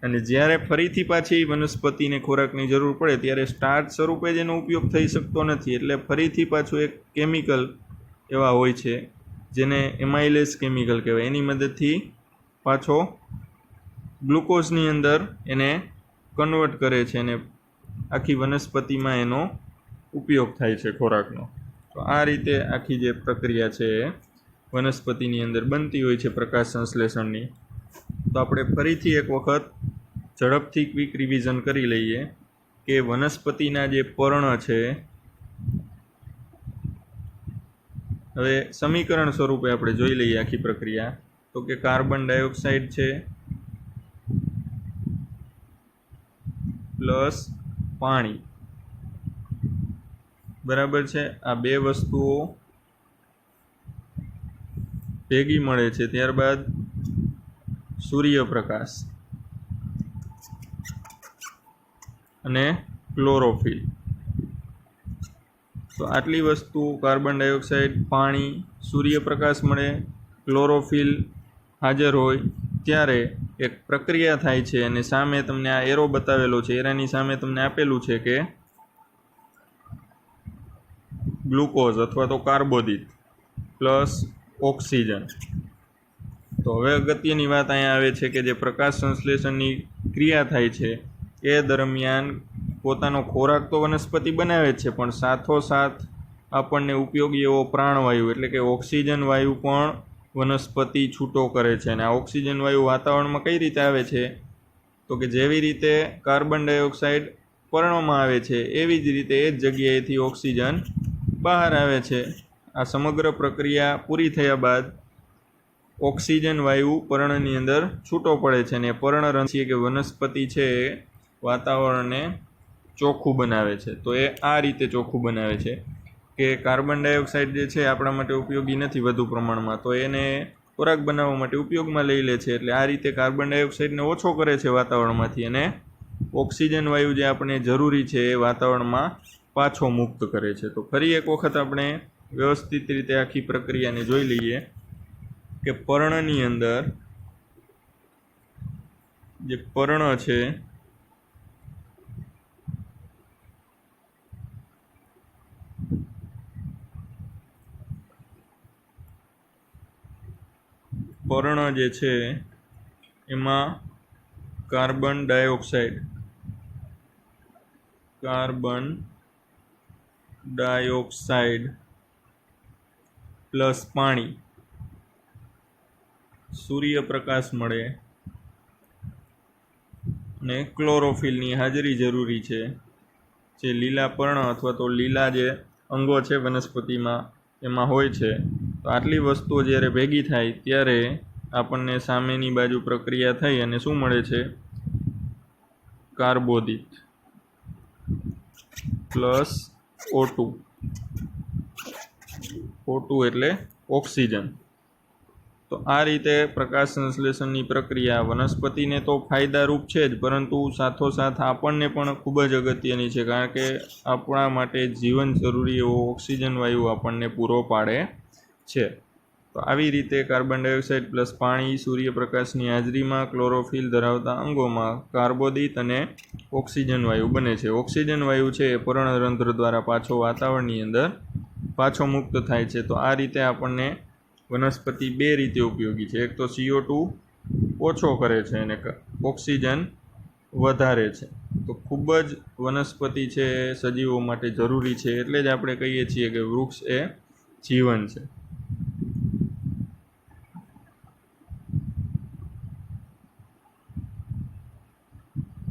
અને જ્યારે ફરીથી પાછી વનસ્પતિને ખોરાકની જરૂર પડે ત્યારે સ્ટાર્ચ સ્વરૂપે જ એનો ઉપયોગ થઈ શકતો નથી. એટલે ફરીથી પાછું એક કેમિકલ એવા હોય છે જેને એમાઇલેસ કેમિકલ કહેવાય, એની મદદથી પાછો ગ્લુકોઝની અંદર એને કન્વર્ટ કરે છે અને આખી વનસ્પતિમાં એનો ઉપયોગ થાય છે ખોરાકનો. તો આ રીતે આખી જે પ્રક્રિયા છે એ વનસ્પતિની અંદર બનતી હોય છે પ્રકાશ સંશ્લેષણની. તો આપણે ફરીથી એક વખત ઝડપથી ક્વિક રિવિઝન કરી લઈએ કે વનસ્પતિના જે પર્ણ છે, હવે સમીકરણ સ્વરૂપે આપણે જોઈ લઈએ આખી પ્રક્રિયા. તો કે કાર્બન ડાયોક્સાઇડ છે પ્લસ પાણી, બરાબર છે. આ બે વસ્તુઓ ભેગી મળે છે, ત્યારબાદ સૂર્યપ્રકાશ અને ક્લોરોફિલ. તો આટલી વસ્તુ કાર્બન ડાયોક્સાઇડ, પાણી, સૂર્યપ્રકાશ મળે, ક્લોરોફિલ હાજર હોય ત્યારે એક પ્રક્રિયા થાય છે. અને સામે તમને આ એરો બતાવેલો છે, એરાની સામે તમને આપેલું છે કે ગ્લુકોઝ અથવા તો કાર્બોદિત પ્લસ ઓક્સિજન. તો હવે અગત્યની વાત અહીંયા આવે છે કે જે પ્રકાશ સંશ્લેષણની ક્રિયા થાય છે એ દરમિયાન પોતાનો ખોરાક તો વનસ્પતિ બનાવે છે, પણ સાથોસાથ આપણને ઉપયોગી એવો પ્રાણવાયુ એટલે કે ઓક્સિજન વાયુ પણ વનસ્પતિ છૂટો કરે છે. અને આ ઓક્સિજન વાયુ વાતાવરણમાં કઈ રીતે આવે છે? તો કે જેવી રીતે કાર્બન ડાયોક્સાઇડ પર્ણમાં આવે છે એવી જ રીતે એ જ જગ્યાએથી ઓક્સિજન બહાર આવે છે. આ સમગ્ર પ્રક્રિયા પૂરી થયા બાદ ઓક્સિજન વાયુ પર્ણની અંદર છૂટો પડે છે અને પર્ણરંધ્ર છે કે વનસ્પતિ છે એ વાતાવરણને ચોખ્ખું બનાવે છે. તો એ આ રીતે ચોખ્ખું બનાવે છે કે કાર્બન ડાયોક્સાઇડ જે છે આપણા માટે ઉપયોગી નથી વધુ પ્રમાણમાં, તો એને ખોરાક બનાવવા માટે ઉપયોગમાં લઈ લે છે. એટલે આ રીતે કાર્બન ડાયોક્સાઇડને ઓછો કરે છે વાતાવરણમાંથી અને ઓક્સિજન વાયુ જે આપણે જરૂરી છે એ વાતાવરણમાં પાછો મુક્ત કરે છે. તો ફરી એક વખત આપણે વ્યવસ્થિત રીતે આખી પ્રક્રિયાને જોઈ લઈએ કે પર્ણની અંદર જે પર્ણ છે પર્ણ જે છે એમાં કાર્બન ડાયોક્સાઇડ પ્લસ પાણી, સૂર્યપ્રકાશ મળે અને ક્લોરોફિલની હાજરી જરૂરી છે. જે લીલા પર્ણ અથવા તો લીલા જે અંગો છે વનસ્પતિમાં એમાં હોય છે. તો આટલી વસ્તુઓ જ્યારે ભેગી થાય ત્યારે આપણને સામેની બાજુ પ્રક્રિયા થઈ અને શું મળે છે? કાર્બોદિત પ્લસ O2 એટલે ઓક્સિજન. તો આ રીતે પ્રકાશ સંશ્લેષણની પ્રક્રિયા વનસ્પતિને તો ફાયદારૂપ છે જ, પરંતુ સાથોસાથ આપણને પણ ખૂબ જ અગત્યની છે, કારણ કે આપણા માટે જીવન જરૂરી એવો ઓક્સિજન વાયુ આપણને પૂરો પાડે છે. તો આવી રીતે કાર્બન ડાયોક્સાઇડ પ્લસ પાણી, સૂર્યપ્રકાશની હાજરીમાં ક્લોરોફિલ ધરાવતા અંગોમાં કાર્બોદિત અને ઓક્સિજન વાયુ બને છે. ઓક્સિજન વાયુ છે એ પર્ણરંધ્ર દ્વારા પાછો વાતાવરણની અંદર પાછો મુક્ત થાય છે. તો આ રીતે આપણને વનસ્પતિ બે રીતે ઉપયોગી છે. એક તો CO2 ઓછો કરે છે અને ઓક્સિજન વધારે છે. તો ખૂબ જ વનસ્પતિ છે એ સજીવો માટે જરૂરી છે. એટલે જ આપણે કહીએ છીએ કે વૃક્ષ એ જીવન છે.